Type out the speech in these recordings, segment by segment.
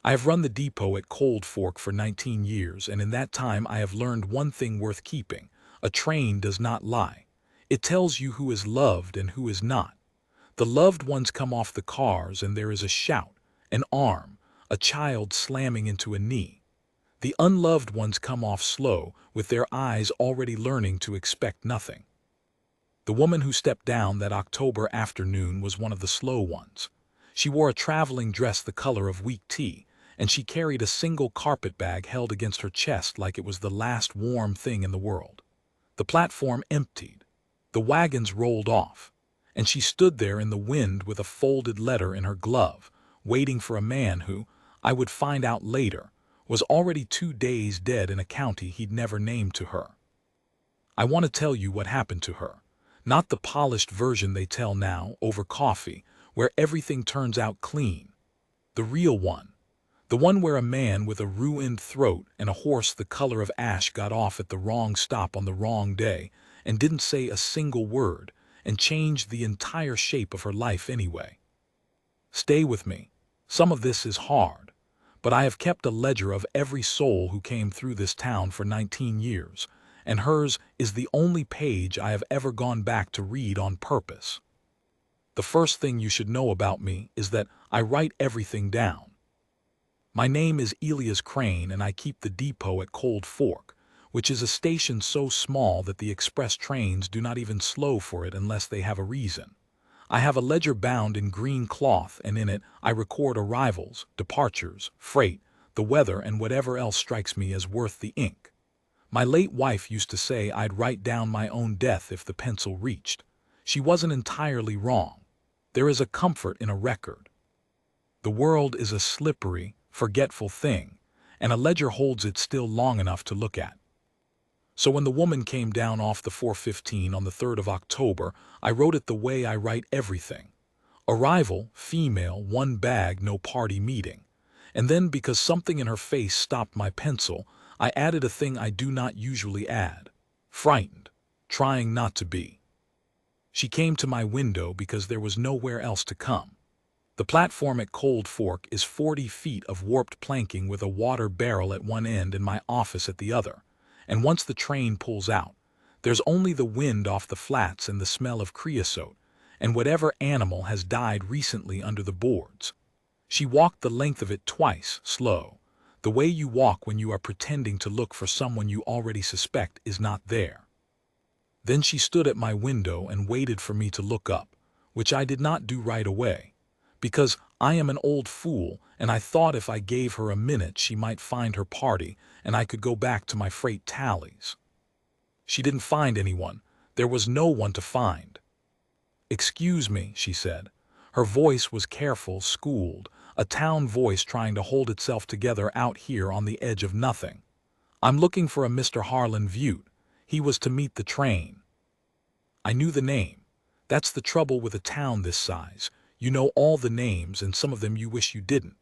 I have run the depot at Cold Fork for 19 years, and in that time I have learned one thing worth keeping. A train does not lie. It tells you who is loved and who is not. The loved ones come off the cars and there is a shout, an arm, a child slamming into a knee. The unloved ones come off slow, with their eyes already learning to expect nothing. The woman who stepped down that October afternoon was one of the slow ones. She wore a traveling dress the color of weak tea, and she carried a single carpet bag held against her chest like it was the last warm thing in the world. The platform emptied. The wagons rolled off, and she stood there in the wind with a folded letter in her glove, waiting for a man who, I would find out later, was already 2 days dead in a county he'd never named to her. I want to tell you what happened to her. Not the polished version they tell now, over coffee, where everything turns out clean. The real one. The one where a man with a ruined throat and a horse the color of ash got off at the wrong stop on the wrong day and didn't say a single word and changed the entire shape of her life anyway. Stay with me. Some of this is hard, but I have kept a ledger of every soul who came through this town for 19 years, and hers is the only page I have ever gone back to read on purpose. The first thing you should know about me is that I write everything down. My name is Elias Crane, and I keep the depot at Cold Fork, which is a station so small that the express trains do not even slow for it unless they have a reason. I have a ledger bound in green cloth, and in it I record arrivals, departures, freight, the weather, and whatever else strikes me as worth the ink. My late wife used to say I'd write down my own death if the pencil reached. She wasn't entirely wrong. There is a comfort in a record. The world is a slippery, forgetful thing, and a ledger holds it still long enough to look at. So when the woman came down off the 415 on the 3rd of October, I wrote it the way I write everything. Arrival, female, 1 bag, no party meeting. And then, because something in her face stopped my pencil, I added a thing I do not usually add. Frightened, trying not to be. She came to my window because there was nowhere else to come. The platform at Cold Fork is 40 feet of warped planking with a water barrel at one end and my office at the other. And once the train pulls out, there's only the wind off the flats and the smell of creosote, and whatever animal has died recently under the boards. She walked the length of it twice, slow. The way you walk when you are pretending to look for someone you already suspect is not there. Then she stood at my window and waited for me to look up, which I did not do right away, because I am an old fool, and I thought if I gave her a minute she might find her party and I could go back to my freight tallies. She didn't find anyone. There was no one to find. "Excuse me," she said. Her voice was careful, schooled, a town voice trying to hold itself together out here on the edge of nothing. "I'm looking for a Mr. Harlan Vute. He was to meet the train." I knew the name. That's the trouble with a town this size. You know all the names, and some of them you wish you didn't.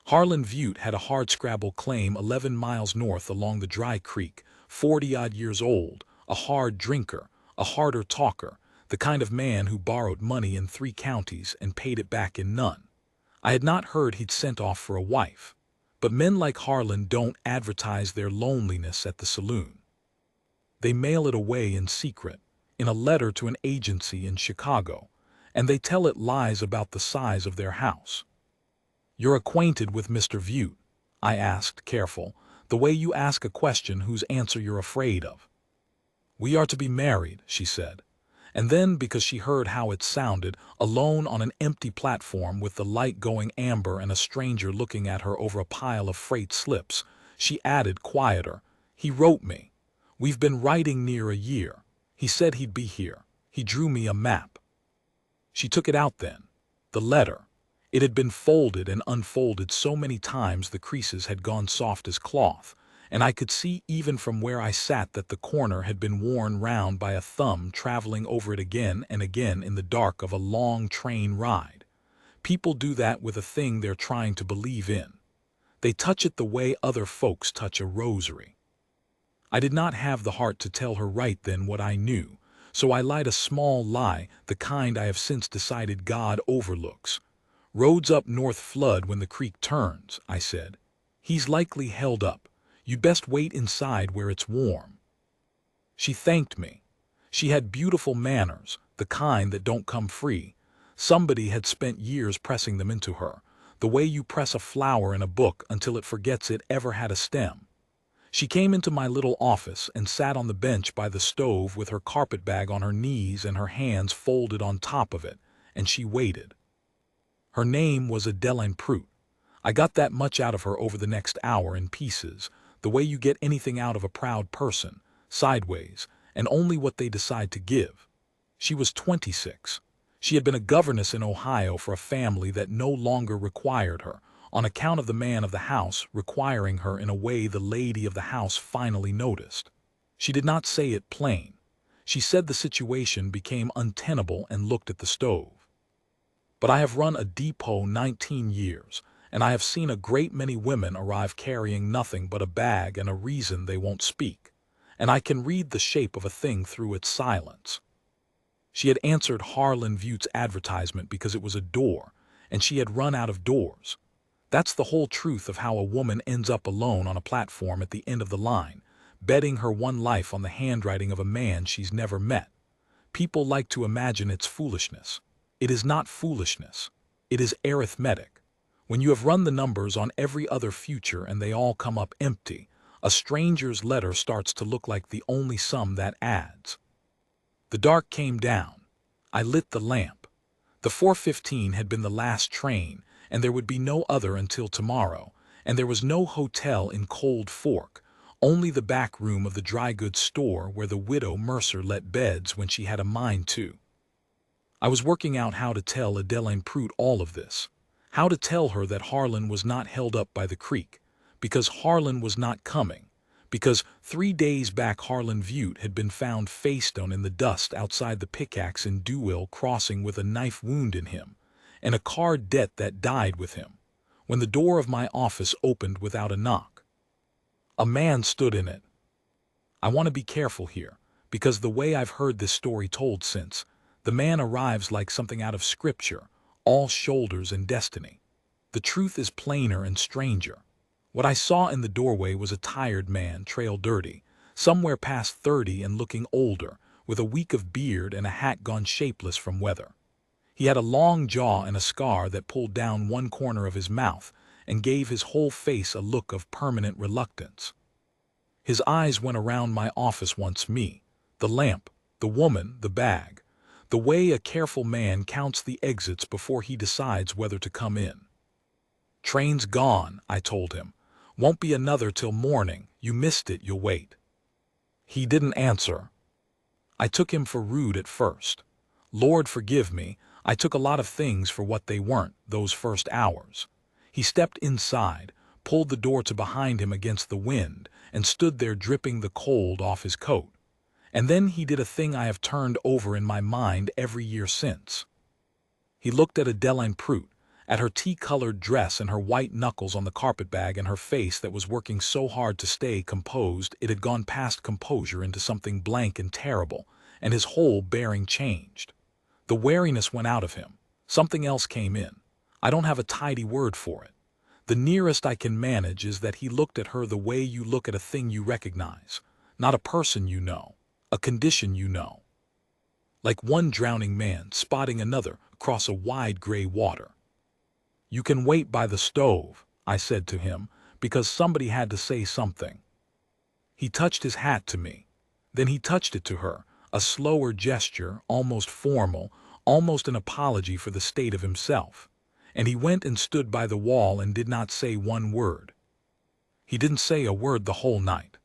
Harlan Vute had a hardscrabble claim 11 miles north along the dry creek, 40-odd years old, a hard drinker, a harder talker, the kind of man who borrowed money in 3 counties and paid it back in none. I had not heard he'd sent off for a wife, but men like Harlan don't advertise their loneliness at the saloon. They mail it away in secret, in a letter to an agency in Chicago, and they tell it lies about the size of their house. "You're acquainted with Mr. Vute?" I asked, careful, the way you ask a question whose answer you're afraid of. "We are to be married," she said. And then, because she heard how it sounded, alone on an empty platform with the light going amber and a stranger looking at her over a pile of freight slips, she added, quieter, "He wrote me. We've been writing near a year. He said he'd be here. He drew me a map." She took it out then. The letter. It had been folded and unfolded so many times the creases had gone soft as cloth, and I could see even from where I sat that the corner had been worn round by a thumb traveling over it again and again in the dark of a long train ride. People do that with a thing they're trying to believe in. They touch it the way other folks touch a rosary. I did not have the heart to tell her right then what I knew, so I lied a small lie, the kind I have since decided God overlooks. Roads up north flood when the creek turns, I said. He's likely held up. You'd best wait inside where it's warm. She thanked me. She had beautiful manners, the kind that don't come free. Somebody had spent years pressing them into her, the way you press a flower in a book until it forgets it ever had a stem. She came into my little office and sat on the bench by the stove with her carpetbag on her knees and her hands folded on top of it, and she waited. Her name was Adeline Prout. I got that much out of her over the next hour in pieces, the way you get anything out of a proud person, sideways, and only what they decide to give. She was 26. She had been a governess in Ohio for a family that no longer required her, on account of the man of the house requiring her in a way the lady of the house finally noticed. She did not say it plain. She said the situation became untenable and looked at the stove. But I have run a depot 19 years, and I have seen a great many women arrive carrying nothing but a bag and a reason they won't speak, and I can read the shape of a thing through its silence. She had answered Harlan Vuit's advertisement because it was a door, and she had run out of doors. That's the whole truth of how a woman ends up alone on a platform at the end of the line, betting her one life on the handwriting of a man she's never met. People like to imagine it's foolishness. It is not foolishness. It is arithmetic. When you have run the numbers on every other future and they all come up empty, a stranger's letter starts to look like the only sum that adds. The dark came down. I lit the lamp. The 4:15 had been the last train, and there would be no other until tomorrow, and there was no hotel in Cold Fork, only the back room of the dry goods store where the widow Mercer let beds when she had a mind to. I was working out how to tell Adeline Prout all of this, how to tell her that Harlan was not held up by the creek, because Harlan was not coming, because 3 days back Harlan Vute had been found face-down in the dust outside the Pickaxe in Dewell Crossing with a knife wound in him, and a car debt that died with him, when the door of my office opened without a knock. A man stood in it. I want to be careful here, because the way I've heard this story told since, the man arrives like something out of scripture, all shoulders and destiny. The truth is plainer and stranger. What I saw in the doorway was a tired man, trail dirty, somewhere past 30 and looking older, with a week of beard and a hat gone shapeless from weather. He had a long jaw and a scar that pulled down one corner of his mouth and gave his whole face a look of permanent reluctance. His eyes went around my office once me, the lamp, the woman, the bag, the way a careful man counts the exits before he decides whether to come in. "Train's gone," I told him. "Won't be another till morning. You missed it, you'll wait." He didn't answer. I took him for rude at first. Lord forgive me, I took a lot of things for what they weren't, those first hours. He stepped inside, pulled the door to behind him against the wind, and stood there dripping the cold off his coat. And then he did a thing I have turned over in my mind every year since. He looked at Adeline Prout, at her tea-colored dress and her white knuckles on the carpetbag and her face that was working so hard to stay composed it had gone past composure into something blank and terrible, and his whole bearing changed. The wariness went out of him. Something else came in. I don't have a tidy word for it. The nearest I can manage is that he looked at her the way you look at a thing you recognize, not a person you know, a condition you know. Like one drowning man spotting another across a wide gray water. "You can wait by the stove," I said to him, because somebody had to say something. He touched his hat to me. Then he touched it to her, a slower gesture, almost formal, almost an apology for the state of himself. And he went and stood by the wall and did not say one word. He didn't say a word the whole night.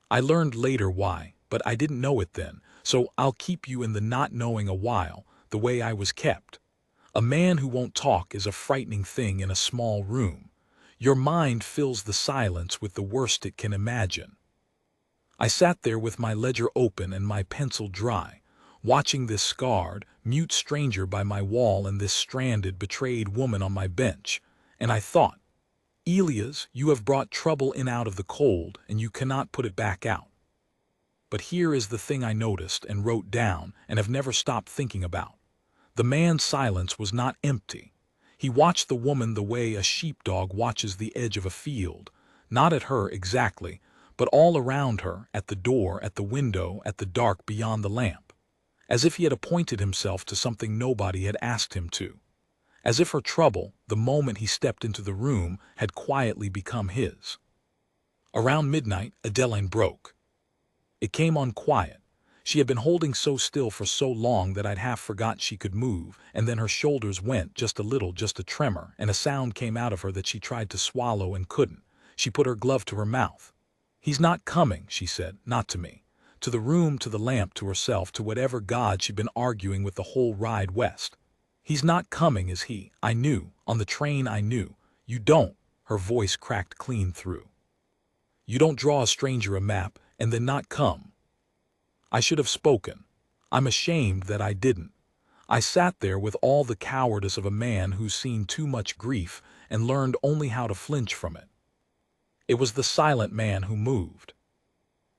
I learned later why, but I didn't know it then, so I'll keep you in the not knowing a while, the way I was kept. A man who won't talk is a frightening thing in a small room. Your mind fills the silence with the worst it can imagine. I sat there with my ledger open and my pencil dry, watching this scarred, mute stranger by my wall and this stranded, betrayed woman on my bench, and I thought, Elias, you have brought trouble in out of the cold, and you cannot put it back out. But here is the thing I noticed and wrote down and have never stopped thinking about. The man's silence was not empty. He watched the woman the way a sheepdog watches the edge of a field, not at her exactly, but all around her, at the door, at the window, at the dark beyond the lamp, as if he had appointed himself to something nobody had asked him to, as if her trouble, the moment he stepped into the room, had quietly become his. Around midnight, Adeline broke. It came on quiet. She had been holding so still for so long that I'd half forgot she could move, and then her shoulders went just a little, just a tremor, and a sound came out of her that she tried to swallow and couldn't. She put her glove to her mouth. "He's not coming," she said, "not to me. To the room, to the lamp, to herself, to whatever God she'd been arguing with the whole ride west. He's not coming, is he? I knew. On the train I knew. You don't." Her voice cracked clean through. "You don't draw a stranger a map and then not come." I should have spoken. I'm ashamed that I didn't. I sat there with all the cowardice of a man who's seen too much grief and learned only how to flinch from it. It was the silent man who moved.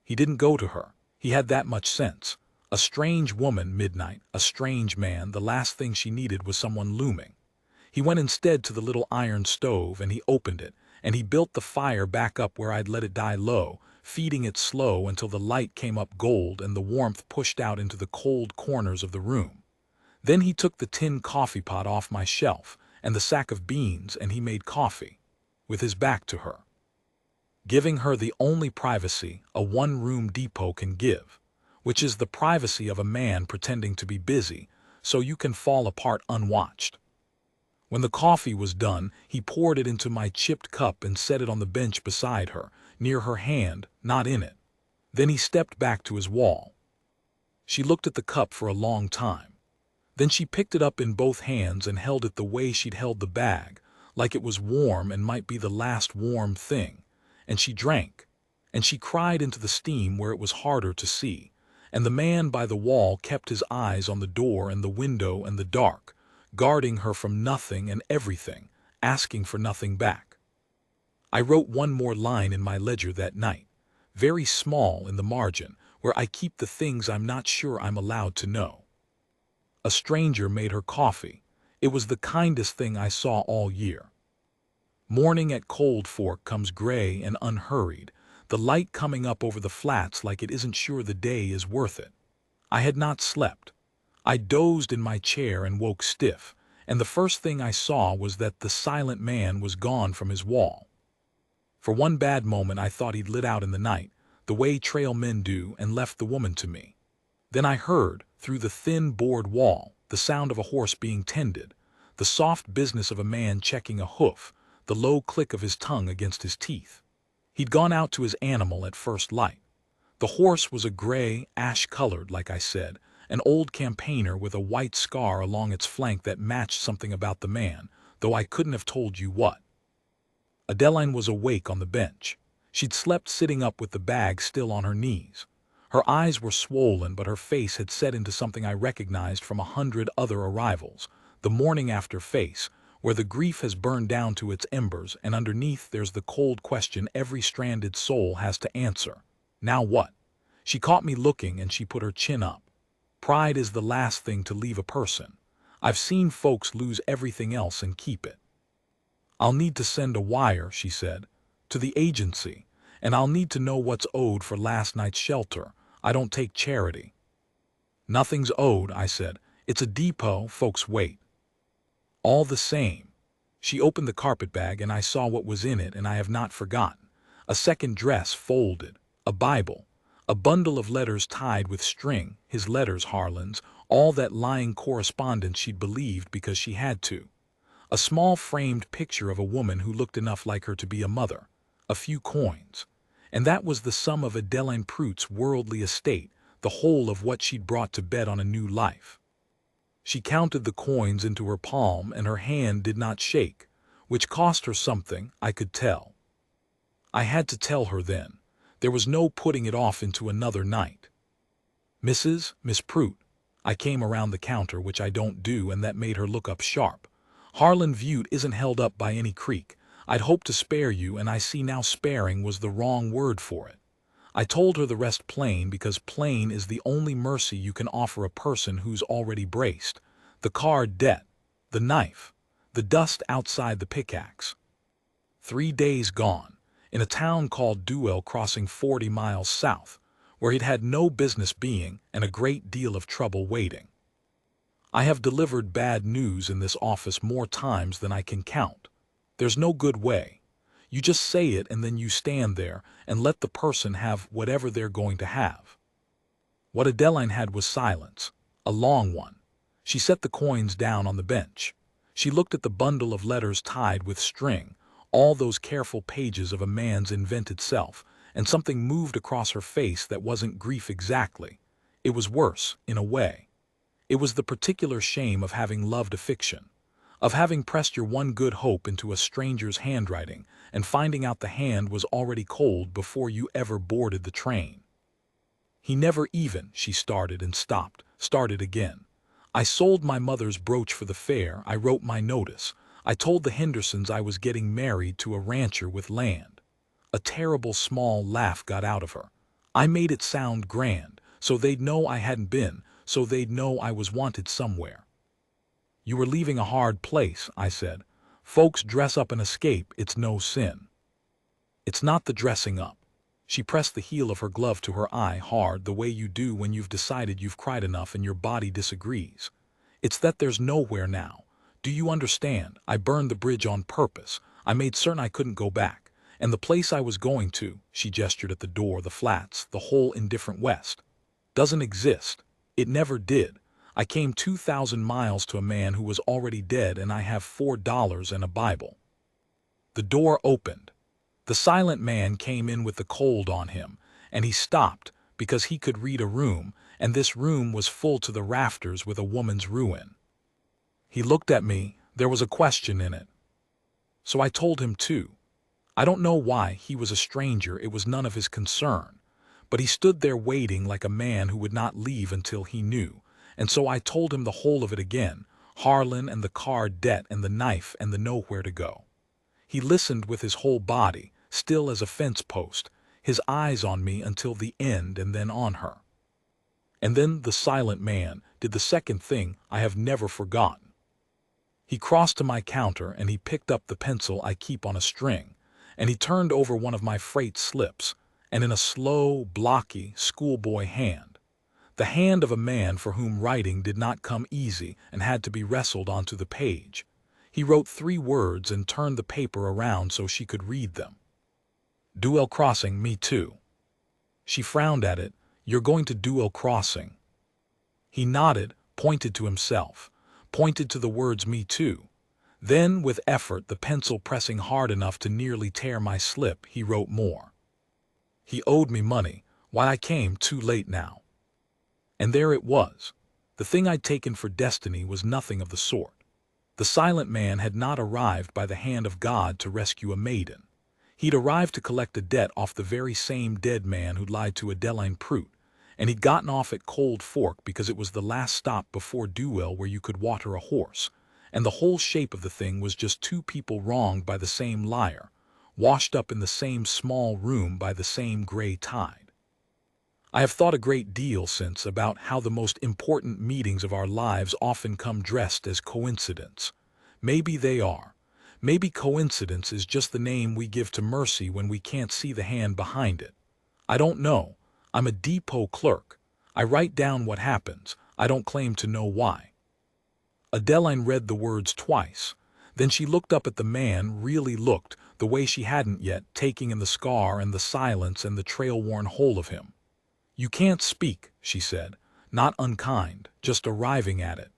He didn't go to her. He had that much sense. A strange woman, midnight, a strange man, the last thing she needed was someone looming. He went instead to the little iron stove and he opened it, and he built the fire back up where I'd let it die low, feeding it slow until the light came up gold and the warmth pushed out into the cold corners of the room. Then he took the tin coffee pot off my shelf and the sack of beans and he made coffee, with his back to her, giving her the only privacy a one-room depot can give, which is the privacy of a man pretending to be busy so you can fall apart unwatched. When the coffee was done, he poured it into my chipped cup and set it on the bench beside her, near her hand, not in it. Then he stepped back to his wall. She looked at the cup for a long time. Then she picked it up in both hands and held it the way she'd held the bag, like it was warm and might be the last warm thing. And she drank, and she cried into the steam where it was harder to see, and the man by the wall kept his eyes on the door and the window and the dark, guarding her from nothing and everything, asking for nothing back. I wrote one more line in my ledger that night, very small in the margin, where I keep the things I'm not sure I'm allowed to know. A stranger made her coffee. It was the kindest thing I saw all year. Morning at Cold Fork comes gray and unhurried, the light coming up over the flats like it isn't sure the day is worth it. I had not slept. I dozed in my chair and woke stiff, and the first thing I saw was that the silent man was gone from his wall. For one bad moment I thought he'd lit out in the night, the way trail men do, and left the woman to me. Then I heard, through the thin board wall, the sound of a horse being tended, the soft business of a man checking a hoof, the low click of his tongue against his teeth. He'd gone out to his animal at first light. The horse was a gray, ash-colored, like I said, an old campaigner with a white scar along its flank that matched something about the man, though I couldn't have told you what. Adeline was awake on the bench. She'd slept sitting up with the bag still on her knees. Her eyes were swollen, but her face had set into something I recognized from 100 other arrivals, the morning after face, where the grief has burned down to its embers, and underneath there's the cold question every stranded soul has to answer. Now what? She caught me looking and she put her chin up. Pride is the last thing to leave a person. I've seen folks lose everything else and keep it. "I'll need to send a wire," she said, "to the agency, and I'll need to know what's owed for last night's shelter. I don't take charity." "Nothing's owed," I said. "It's a depot, folks wait." All the same. She opened the carpetbag and I saw what was in it, and I have not forgotten. A second dress folded, a Bible, a bundle of letters tied with string, his letters, Harlan's, all that lying correspondence she'd believed because she had to. A small framed picture of a woman who looked enough like her to be a mother, a few coins. And that was the sum of Adeline Prute's worldly estate, the whole of what she'd brought to bet on a new life. She counted the coins into her palm and her hand did not shake, which cost her something, I could tell. I had to tell her then. There was no putting it off into another night. Miss Prute." I came around the counter, which I don't do, and that made her look up sharp. "Harlan Butte isn't held up by any creek. I'd hoped to spare you, and I see now sparing was the wrong word for it." I told her the rest plain, because plain is the only mercy you can offer a person who's already braced. The card debt, the knife, The dust outside the pickaxe. 3 days gone, in a town called Duel crossing 40 miles south, where he'd had no business being and a great deal of trouble waiting. I have delivered bad news in this office more times than I can count. There's no good way. You just say it and then you stand there and let the person have whatever they're going to have. What Adeline had was silence, a long one. She set the coins down on the bench. She looked at the bundle of letters tied with string, all those careful pages of a man's invented self, and something moved across her face that wasn't grief exactly. It was worse, in a way. It was the particular shame of having loved a fiction, of having pressed your one good hope into a stranger's handwriting and finding out the hand was already cold before you ever boarded the train. He never even, she started and stopped, started again. I sold my mother's brooch for the fair, I wrote my notice. I told the Hendersons I was getting married to a rancher with land. A terrible small laugh got out of her. I made it sound grand, so they'd know I hadn't been, so they'd know I was wanted somewhere. You were leaving a hard place, I said. Folks dress up and escape, it's no sin. It's not the dressing up. She pressed the heel of her glove to her eye hard, the way you do when you've decided you've cried enough and your body disagrees. It's that there's nowhere now. Do you understand? I burned the bridge on purpose. I made certain I couldn't go back. And the place I was going to, she gestured at the door, the flats, the whole indifferent West, doesn't exist. It never did. I came 2,000 miles to a man who was already dead, and I have $4 and a Bible. The door opened. The silent man came in with the cold on him, and he stopped because he could read a room, and this room was full to the rafters with a woman's ruin. He looked at me. There was a question in it. So I told him too. I don't know why. He was a stranger. It was none of his concern. But he stood there waiting like a man who would not leave until he knew. And so I told him the whole of it again, Harlan and the card debt and the knife and the nowhere to go. He listened with his whole body, still as a fence post, his eyes on me until the end and then on her. And then the silent man did the second thing I have never forgotten. He crossed to my counter and he picked up the pencil I keep on a string, and he turned over one of my freight slips, and in a slow, blocky, schoolboy hand, the hand of a man for whom writing did not come easy and had to be wrestled onto the page, he wrote 3 words and turned the paper around so she could read them. Duel Crossing, me too. She frowned at it. You're going to Duel Crossing. He nodded, pointed to himself, pointed to the words me too. Then, with effort, the pencil pressing hard enough to nearly tear my slip, he wrote more. He owed me money. Why, I came too late now. And there it was. The thing I'd taken for destiny was nothing of the sort. The silent man had not arrived by the hand of God to rescue a maiden. He'd arrived to collect a debt off the very same dead man who'd lied to Adeline Prout, and he'd gotten off at Cold Fork because it was the last stop before Duel where you could water a horse, and the whole shape of the thing was just 2 people wronged by the same liar, washed up in the same small room by the same gray tide. I have thought a great deal since about how the most important meetings of our lives often come dressed as coincidence. Maybe they are. Maybe coincidence is just the name we give to mercy when we can't see the hand behind it. I don't know. I'm a depot clerk. I write down what happens. I don't claim to know why. Adeline read the words twice. Then she looked up at the man, really looked, the way she hadn't yet, taking in the scar and the silence and the trail-worn whole of him. You can't speak, she said, not unkind, just arriving at it.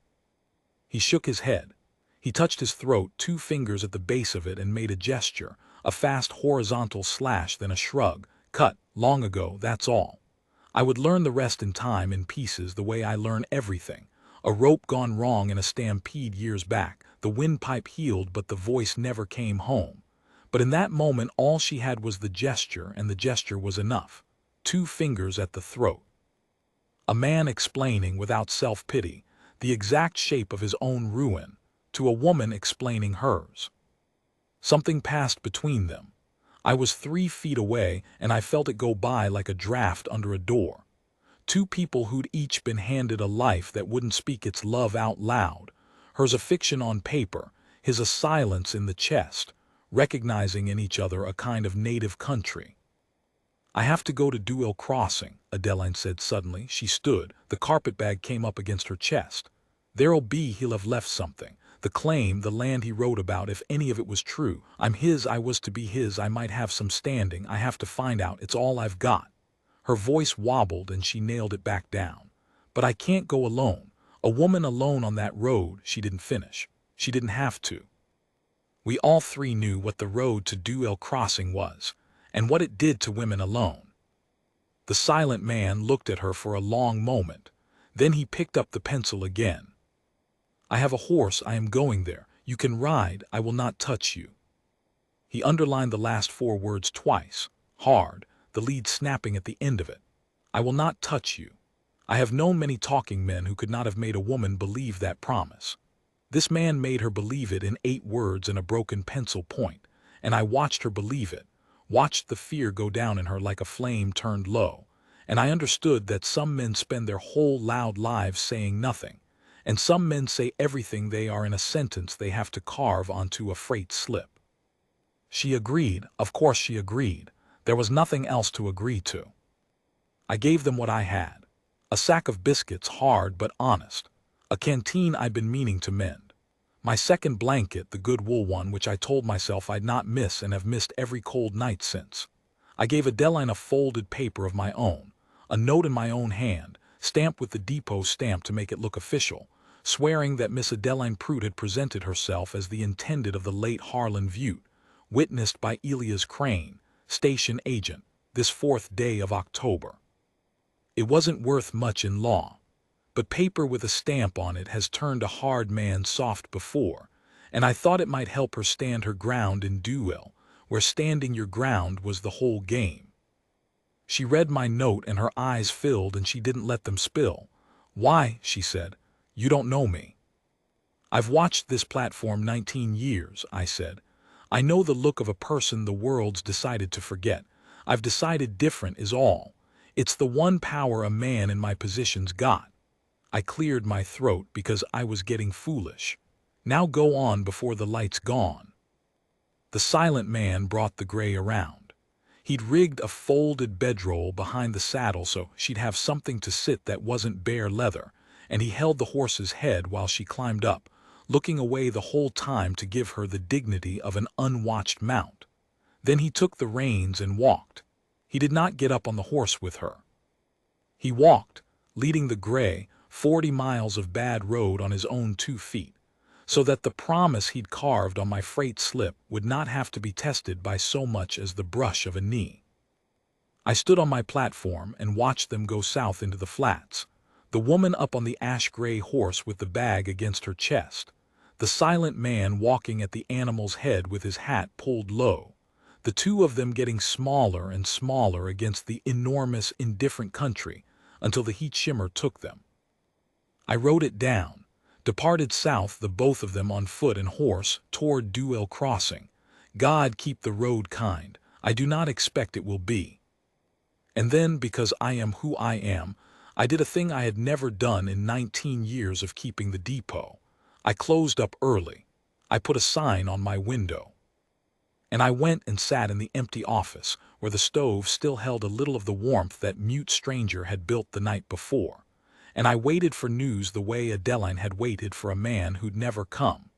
He shook his head. He touched his throat, 2 fingers at the base of it, and made a gesture, a fast horizontal slash, then a shrug. Cut, long ago, that's all. I would learn the rest in time, in pieces, the way I learn everything. A rope gone wrong in a stampede years back, the windpipe healed but the voice never came home. But in that moment all she had was the gesture, and the gesture was enough. 2 fingers at the throat. A man explaining, without self-pity, the exact shape of his own ruin, to a woman explaining hers. Something passed between them. I was 3 feet away, and I felt it go by like a draft under a door. 2 people who'd each been handed a life that wouldn't speak its love out loud, hers a fiction on paper, his a silence in the chest, recognizing in each other a kind of native country. "I have to go to Duel Crossing," Adeline said suddenly. She stood. The carpet bag came up against her chest. "There'll be he'll have left something. The claim, the land he wrote about, if any of it was true. I'm his, I was to be his, I might have some standing. I have to find out, it's all I've got." Her voice wobbled and she nailed it back down. "But I can't go alone. A woman alone on that road," she didn't finish. She didn't have to. We all three knew what the road to Duel Crossing was, and what it did to women alone. The silent man looked at her for a long moment. Then he picked up the pencil again. "I have a horse, I am going there. You can ride, I will not touch you." He underlined the last 4 words twice, hard, the lead snapping at the end of it. "I will not touch you." I have known many talking men who could not have made a woman believe that promise. This man made her believe it in 8 words and a broken pencil point, and I watched her believe it, watched the fear go down in her like a flame turned low, and I understood that some men spend their whole loud lives saying nothing, and some men say everything they are in a sentence they have to carve onto a freight slip. She agreed, of course she agreed. There was nothing else to agree to. I gave them what I had. A sack of biscuits, hard but honest. A canteen I'd been meaning to mend. My second blanket, the good wool one which I told myself I'd not miss and have missed every cold night since. I gave Adeline a folded paper of my own, a note in my own hand, stamped with the depot stamp to make it look official, swearing that Miss Adeline Prout had presented herself as the intended of the late Harlan Vute, witnessed by Elias Crane, station agent, this 4th day of October. It wasn't worth much in law, but paper with a stamp on it has turned a hard man soft before, and I thought it might help her stand her ground in Duel, where standing your ground was the whole game. She read my note and her eyes filled and she didn't let them spill. "Why," she said, "you don't know me." "I've watched this platform 19 years, I said. "I know the look of a person the world's decided to forget. I've decided different is all. It's the one power a man in my position's got." I cleared my throat because I was getting foolish. "Now go on before the light's gone." The silent man brought the gray around. He'd rigged a folded bedroll behind the saddle so she'd have something to sit that wasn't bare leather, and he held the horse's head while she climbed up, looking away the whole time to give her the dignity of an unwatched mount. Then he took the reins and walked. He did not get up on the horse with her. He walked, leading the gray, 40 miles of bad road on his own 2 feet, so that the promise he'd carved on my freight slip would not have to be tested by so much as the brush of a knee. I stood on my platform and watched them go south into the flats, the woman up on the ash-gray horse with the bag against her chest, the silent man walking at the animal's head with his hat pulled low, the 2 of them getting smaller and smaller against the enormous, indifferent country until the heat shimmer took them. I wrote it down, departed south the both of them on foot and horse toward Duel Crossing. God keep the road kind, I do not expect it will be. And then, because I am who I am, I did a thing I had never done in 19 years of keeping the depot. I closed up early. I put a sign on my window. And I went and sat in the empty office, where the stove still held a little of the warmth that mute stranger had built the night before. And I waited for news the way Adeline had waited for a man who'd never come,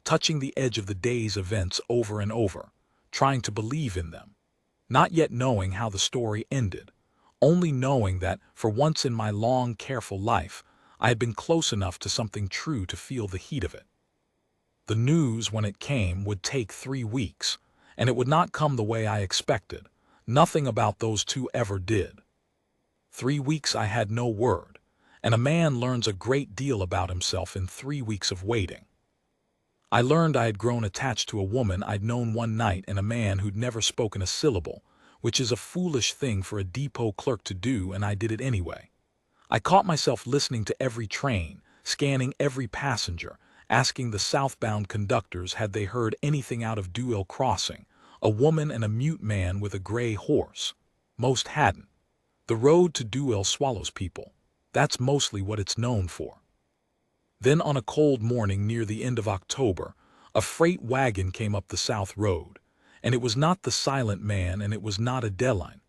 touching the edge of the day's events over and over, trying to believe in them, not yet knowing how the story ended, only knowing that, for once in my long, careful life, I had been close enough to something true to feel the heat of it. The news, when it came, would take 3 weeks, and it would not come the way I expected. Nothing about those 2 ever did. 3 weeks I had no word. And a man learns a great deal about himself in 3 weeks of waiting. I learned I had grown attached to a woman I'd known one night and a man who'd never spoken a syllable, which is a foolish thing for a depot clerk to do, and I did it anyway. I caught myself listening to every train, scanning every passenger, asking the southbound conductors had they heard anything out of Duel Crossing, a woman and a mute man with a gray horse. Most hadn't. The road to Duel swallows people. That's mostly what it's known for. Then on a cold morning near the end of October, A freight wagon came up the south road, and it was not the silent man and it was not Adeline.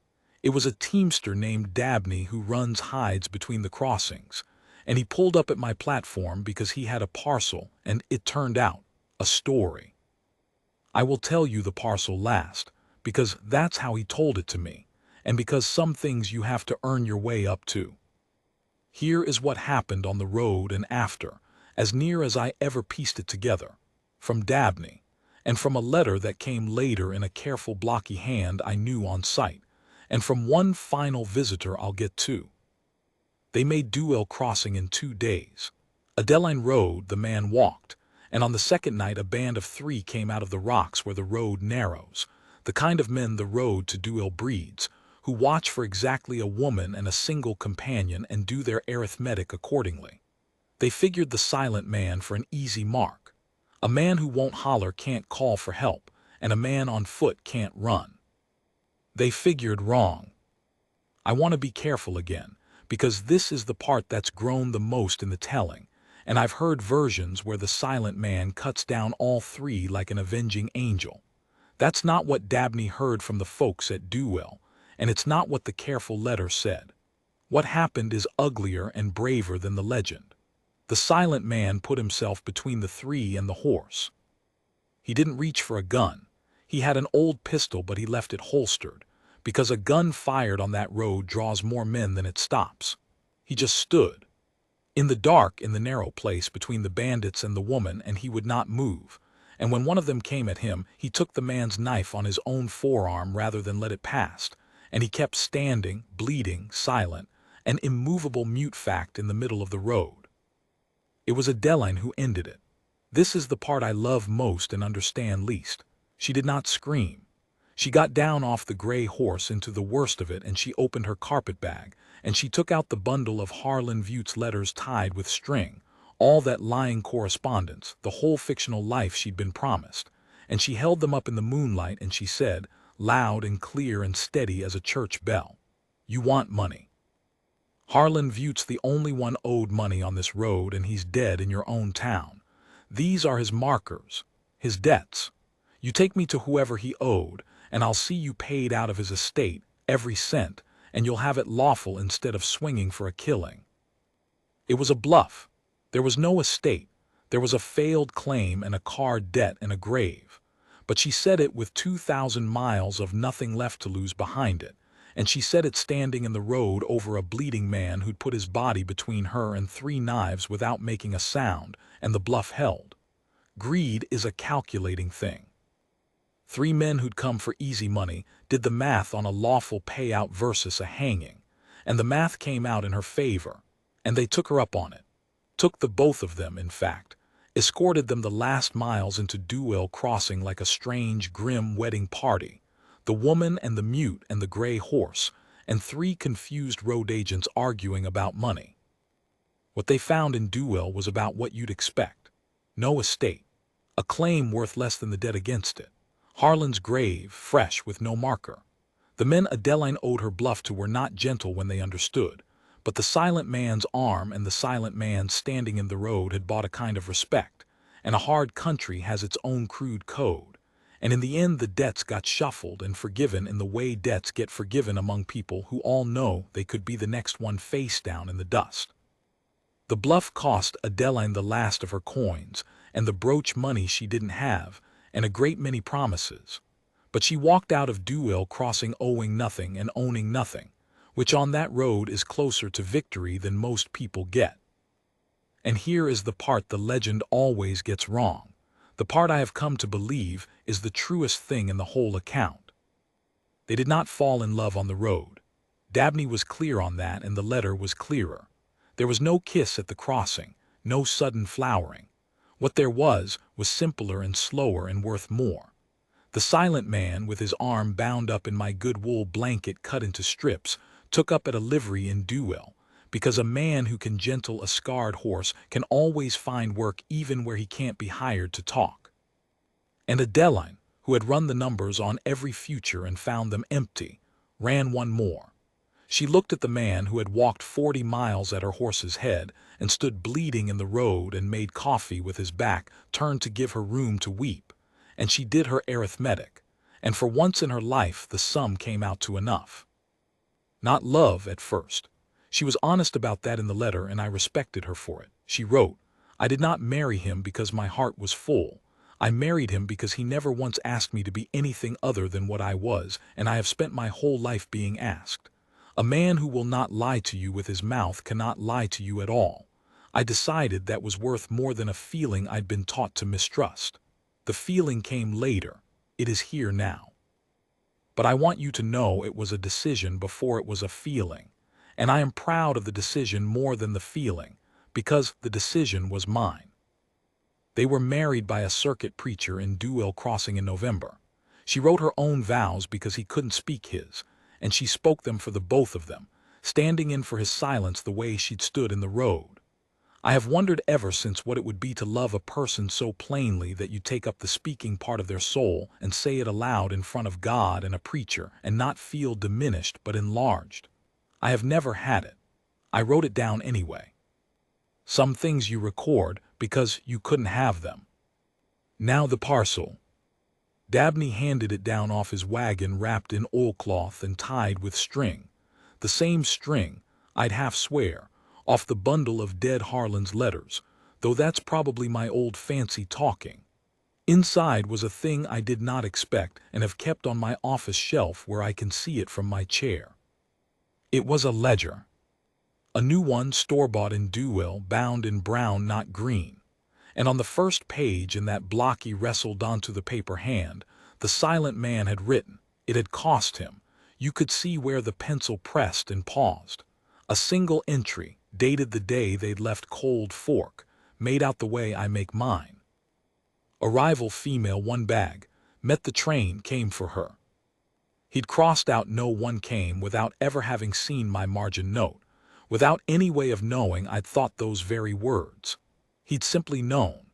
It was a teamster named Dabney who runs hides between the crossings, and he pulled up at my platform because he had a parcel, and it turned out a story. I will tell you the parcel last, because that's how he told it to me, and because some things you have to earn your way up to. Here is what happened on the road and after, as near as I ever pieced it together, from Dabney, and from a letter that came later in a careful blocky hand I knew on sight, and from one final visitor I'll get to. They made Duell Crossing in 2 days. Adeline rode, the man walked, and on the second night a band of 3 came out of the rocks where the road narrows, the kind of men the road to Duell breeds, who watch for exactly a woman and a single companion and do their arithmetic accordingly. They figured the silent man for an easy mark. A man who won't holler can't call for help, and a man on foot can't run. They figured wrong. I want to be careful again, because this is the part that's grown the most in the telling, and I've heard versions where the silent man cuts down all 3 like an avenging angel. That's not what Dabney heard from the folks at Duell, and it's not what the careful letter said. What happened is uglier and braver than the legend. The silent man put himself between the 3 and the horse. He didn't reach for a gun. He had an old pistol, but he left it holstered, because a gun fired on that road draws more men than it stops. He just stood in the dark in the narrow place between the bandits and the woman, and he would not move. And when one of them came at him, he took the man's knife on his own forearm rather than let it pass, and he kept standing, bleeding, silent, an immovable mute fact in the middle of the road. It was Adeline who ended it. This is the part I love most and understand least. She did not scream. She got down off the gray horse into the worst of it, and she opened her carpet bag, and she took out the bundle of Harlan Vuit's letters tied with string, all that lying correspondence, the whole fictional life she'd been promised, and she held them up in the moonlight and she said, loud and clear and steady as a church bell, "You want money. Harlan Vuit's the only one owed money on this road, and he's dead in your own town. These are his markers, his debts. You take me to whoever he owed, and I'll see you paid out of his estate, every cent, and you'll have it lawful instead of swinging for a killing." It was a bluff. There was no estate. There was a failed claim and a car debt and a grave. But she said it with 2,000 miles of nothing left to lose behind it, and she said it standing in the road over a bleeding man who'd put his body between her and 3 knives without making a sound, and the bluff held. Greed is a calculating thing. 3 men who'd come for easy money did the math on a lawful payout versus a hanging, and the math came out in her favor, and they took her up on it. Took the both of them, in fact, escorted them the last miles into Duell Crossing like a strange, grim wedding party, the woman and the mute and the gray horse, and 3 confused road agents arguing about money. What they found in Duell was about what you'd expect. No estate. A claim worth less than the debt against it. Harlan's grave, fresh with no marker. The men Adeline owed her bluff to were not gentle when they understood, but the silent man's arm and the silent man standing in the road had bought a kind of respect, and a hard country has its own crude code, and in the end the debts got shuffled and forgiven in the way debts get forgiven among people who all know they could be the next one face down in the dust. The bluff cost Adeline the last of her coins, and the brooch money she didn't have, and a great many promises. But she walked out of Duell Crossing owing nothing and owning nothing, which on that road is closer to victory than most people get. And here is the part the legend always gets wrong. The part I have come to believe is the truest thing in the whole account. They did not fall in love on the road. Dabney was clear on that, and the letter was clearer. There was no kiss at the crossing, no sudden flowering. What there was simpler and slower and worth more. The silent man, with his arm bound up in my good wool blanket cut into strips, took up at a livery in Duell, because a man who can gentle a scarred horse can always find work even where he can't be hired to talk. And Adeline, who had run the numbers on every future and found them empty, ran one more. She looked at the man who had walked 40 miles at her horse's head and stood bleeding in the road and made coffee with his back turned to give her room to weep. And she did her arithmetic. And for once in her life the sum came out to enough. Not love at first. She was honest about that in the letter, and I respected her for it. She wrote, "I did not marry him because my heart was full. I married him because he never once asked me to be anything other than what I was, and I have spent my whole life being asked. A man who will not lie to you with his mouth cannot lie to you at all. I decided that was worth more than a feeling I'd been taught to mistrust. The feeling came later. It is here now. But I want you to know it was a decision before it was a feeling. And I am proud of the decision more than the feeling, because the decision was mine." They were married by a circuit preacher in Duell Crossing in November. She wrote her own vows because he couldn't speak his, and she spoke them for the both of them, standing in for his silence the way she'd stood in the road. "I have wondered ever since what it would be to love a person so plainly that you take up the speaking part of their soul and say it aloud in front of God and a preacher and not feel diminished but enlarged. I have never had it. I wrote it down anyway. Some things you record because you couldn't have them. Now the parcel." Dabney handed it down off his wagon wrapped in oilcloth and tied with string. The same string, I'd half swear, off the bundle of dead Harlan's letters, though that's probably my old fancy talking. Inside was a thing I did not expect and have kept on my office shelf where I can see it from my chair. It was a ledger. A new one, store-bought in Duell, bound in brown, not green. And on the first page, in that blocky wrestled onto the paper hand, the silent man had written. It had cost him. You could see where the pencil pressed and paused. A single entry, dated the day they'd left Cold Fork, made out the way I make mine. Arrival female, 1 bag. Met the train, came for her. He'd crossed out no one came without ever having seen my margin note. Without any way of knowing I'd thought those very words. He'd simply known.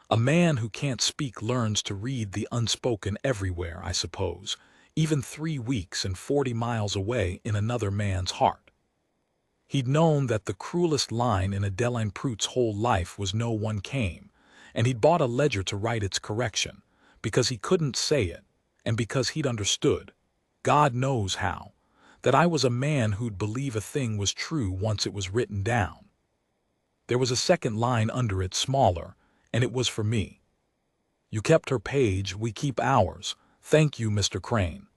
A man who can't speak learns to read the unspoken everywhere, I suppose, even 3 weeks and 40 miles away in another man's heart. He'd known that the cruelest line in Adeline Prout's whole life was "no one came," and he'd bought a ledger to write its correction, because he couldn't say it, and because he'd understood, God knows how, that I was a man who'd believe a thing was true once it was written down. There was a second line under it, smaller, and it was for me. "You kept her page, we keep ours. Thank you, Mr. Crane.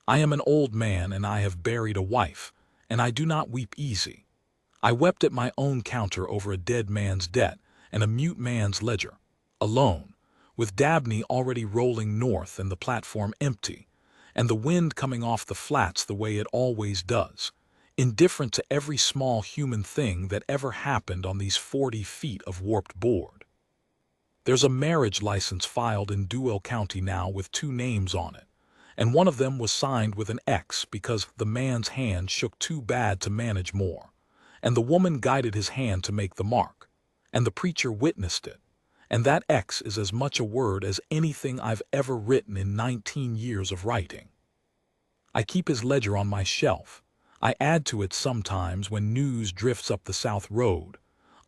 I am an old man and I have buried a wife, and I do not weep easy. I wept at my own counter over a dead man's debt and a mute man's ledger, alone, with Dabney already rolling north and the platform empty, and the wind coming off the flats the way it always does, indifferent to every small human thing that ever happened on these 40 feet of warped board. There's a marriage license filed in Duell County now with 2 names on it, and one of them was signed with an X because the man's hand shook too bad to manage more, and the woman guided his hand to make the mark, and the preacher witnessed it. And that X is as much a word as anything I've ever written in 19 years of writing. I keep his ledger on my shelf. I add to it sometimes when news drifts up the South Road.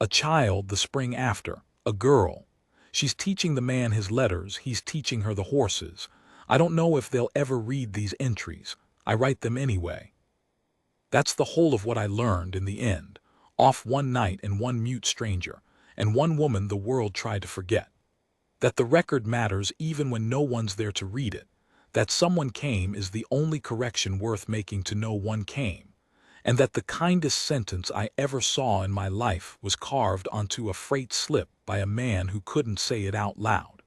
A child the spring after, a girl. She's teaching the man his letters, he's teaching her the horses. I don't know if they'll ever read these entries. I write them anyway. That's the whole of what I learned in the end. Off one night and one mute stranger, and one woman the world tried to forget. That the record matters even when no one's there to read it. That someone came is the only correction worth making to no one came. And that the kindest sentence I ever saw in my life was carved onto a freight slip by a man who couldn't say it out loud.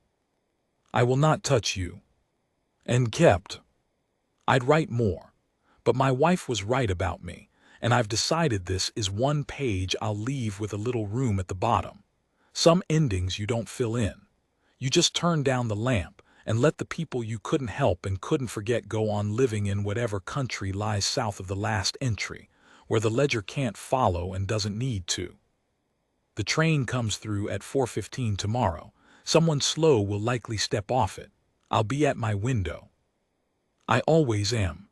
I will not touch you. And kept. I'd write more. But my wife was right about me, and I've decided this is one page I'll leave with a little room at the bottom. Some endings you don't fill in. You just turn down the lamp and let the people you couldn't help and couldn't forget go on living in whatever country lies south of the last entry, where the ledger can't follow and doesn't need to. The train comes through at 4:15 tomorrow. Someone slow will likely step off it. I'll be at my window. I always am.